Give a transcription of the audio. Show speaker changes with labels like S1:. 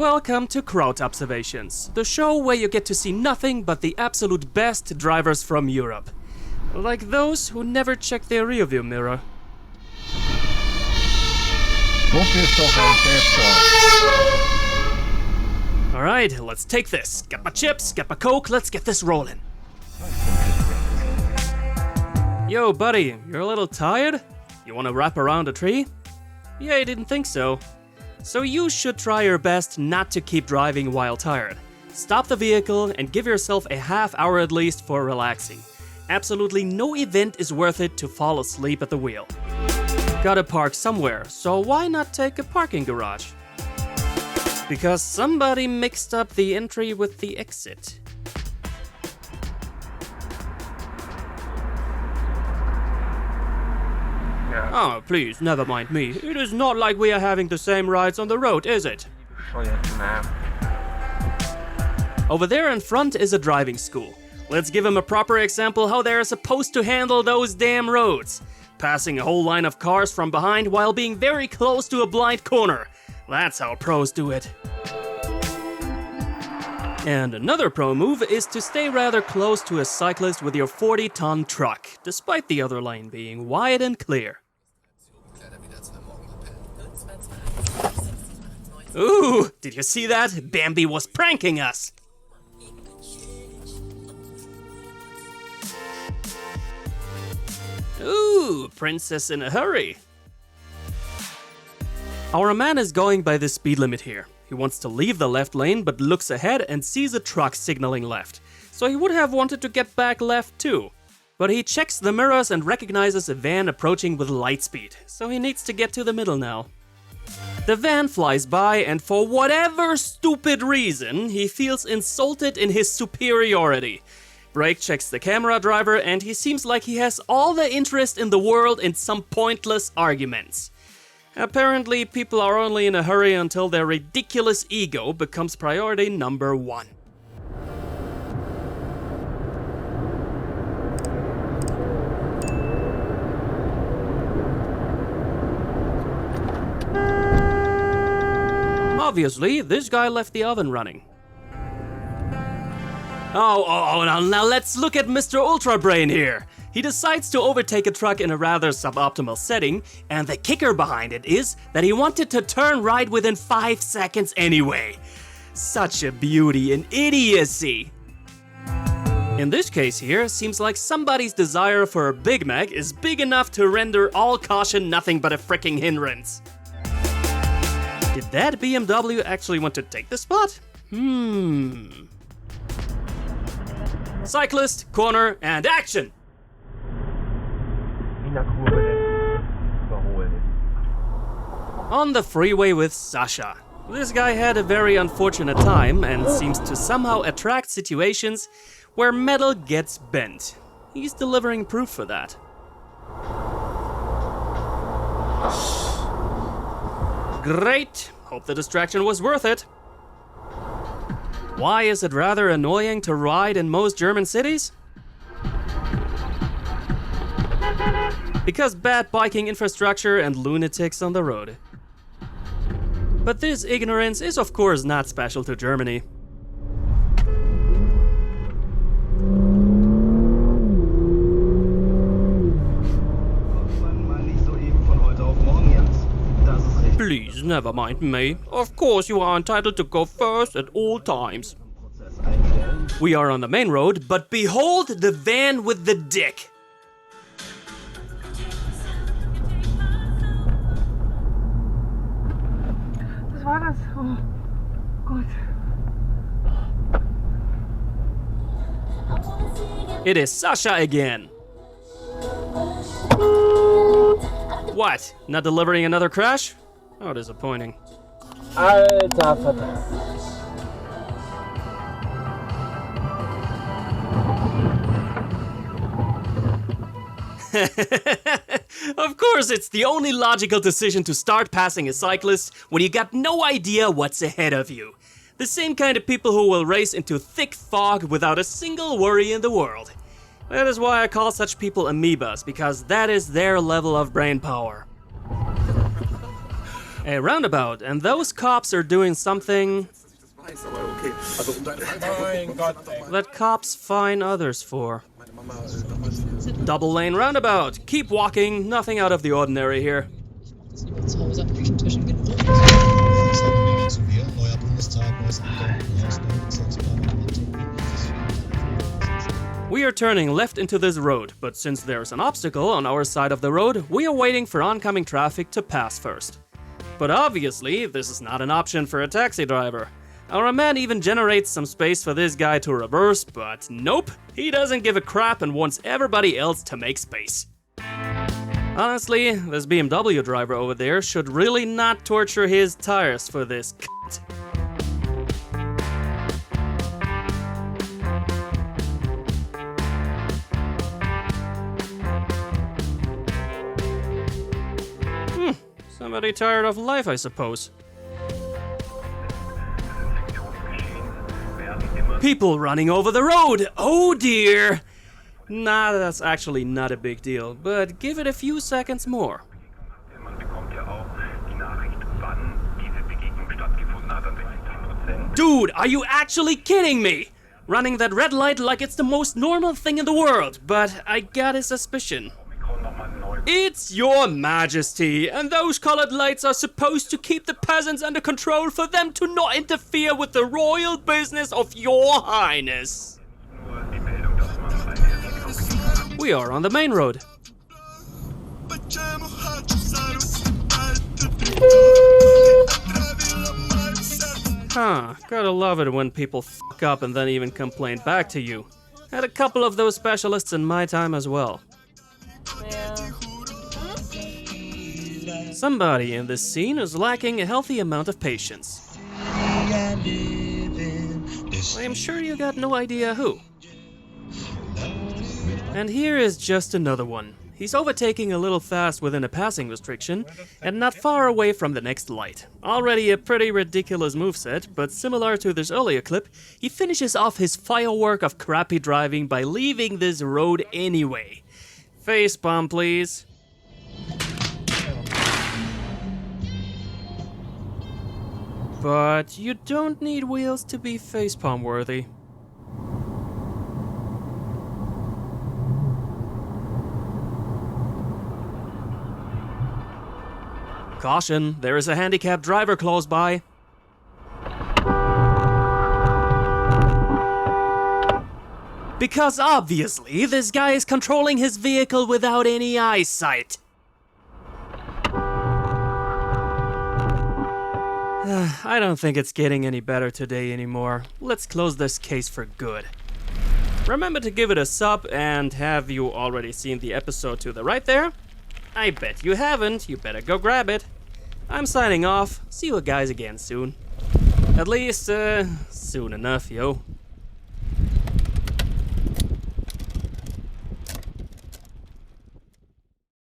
S1: Welcome to Kraut Observations, the show where you get to see nothing but the absolute best drivers from Europe. Like those who never check their rearview mirror. Alright, let's take this. Got my chips, got my coke, let's get this rolling. Yo, buddy, you're a little tired? You wanna wrap around a tree? Yeah, I didn't think so. So you should try your best not to keep driving while tired. Stop the vehicle and give yourself a half hour at least for relaxing. Absolutely no event is worth it to fall asleep at the wheel. Gotta park somewhere, so why not take a parking garage? Because somebody mixed up the entry with the exit. Oh, please, never mind me. It is not like we are having the same rides on the road, is it? Over there in front is a driving school. Let's give them a proper example how they're supposed to handle those damn roads. Passing a whole line of cars from behind while being very close to a blind corner. That's how pros do it. And another pro move is to stay rather close to a cyclist with your 40-ton truck, despite the other lane being wide and clear. Ooh, did you see that? Bambi was pranking us! Ooh, princess in a hurry. Our man is going by the speed limit here. He wants to leave the left lane but looks ahead and sees a truck signaling left. So he would have wanted to get back left too. But he checks the mirrors and recognizes a van approaching with light speed. So he needs to get to the middle now. The van flies by and for whatever stupid reason, he feels insulted in his superiority. Brake checks the camera driver and he seems like he has all the interest in the world in some pointless arguments. Apparently, people are only in a hurry until their ridiculous ego becomes priority number one. Obviously, this guy left the oven running. Now let's look at Mr. Ultra Brain here. He decides to overtake a truck in a rather suboptimal setting, and the kicker behind it is that he wanted to turn right within 5 seconds anyway. Such a beauty and idiocy. In this case here, seems like somebody's desire for a Big Mac is big enough to render all caution nothing but a fricking hindrance. Did that BMW actually want to take the spot? Cyclist, corner, and action! On the freeway with Sasha. This guy had a very unfortunate time and seems to somehow attract situations where metal gets bent. He's delivering proof for that. Great! Hope the distraction was worth it. Why is it rather annoying to ride in most German cities? Because bad biking infrastructure and lunatics on the road. But this ignorance is of course not special to Germany. Please, never mind me. Of course you are entitled to go first at all times. We are on the main road, but behold the van with the dick.
S2: Was war das? Oh Gott.
S1: It is Sasha again. What? Not delivering another crash? How disappointing.
S3: Alter Vater.
S1: Of course, it's the only logical decision to start passing a cyclist when you got no idea what's ahead of you. The same kind of people who will race into thick fog without a single worry in the world. That is why I call such people amoebas, because that is their level of brain power. A roundabout, and those cops are doing something that cops fine others for. Double lane roundabout. Keep walking, nothing out of the ordinary here. We are turning left into this road, but since there's an obstacle on our side of the road, we are waiting for oncoming traffic to pass first. But obviously, this is not an option for a taxi driver. Our man even generates some space for this guy to reverse, but nope, he doesn't give a crap and wants everybody else to make space. Honestly, this BMW driver over there should really not torture his tires for this c***. Somebody tired of life, I suppose. People running over the road! Oh dear! Nah, that's actually not a big deal, but give it a few seconds more. Dude, are you actually kidding me? Running that red light like it's the most normal thing in the world, but I got a suspicion. It's your majesty, and those colored lights are supposed to keep the peasants under control for them to not interfere with the royal business of your highness. We are on the main road. Huh, gotta love it when people fuck up and then even complain back to you. Had a couple of those specialists in my time as well. Somebody in this scene is lacking a healthy amount of patience. I am sure you got no idea who. And here is just another one. He's overtaking a little fast within a passing restriction and not far away from the next light. Already a pretty ridiculous moveset, but similar to this earlier clip, he finishes off his firework of crappy driving by leaving this road anyway. Facepalm, please. But you don't need wheels to be facepalm worthy. Caution, there is a handicapped driver close by. Because obviously, this guy is controlling his vehicle without any eyesight. I don't think it's getting any better today anymore. Let's close this case for good. Remember to give it a sub, and have you already seen the episode to the right there? I bet you haven't, you better go grab it. I'm signing off, see you guys again soon. At least, soon enough, yo.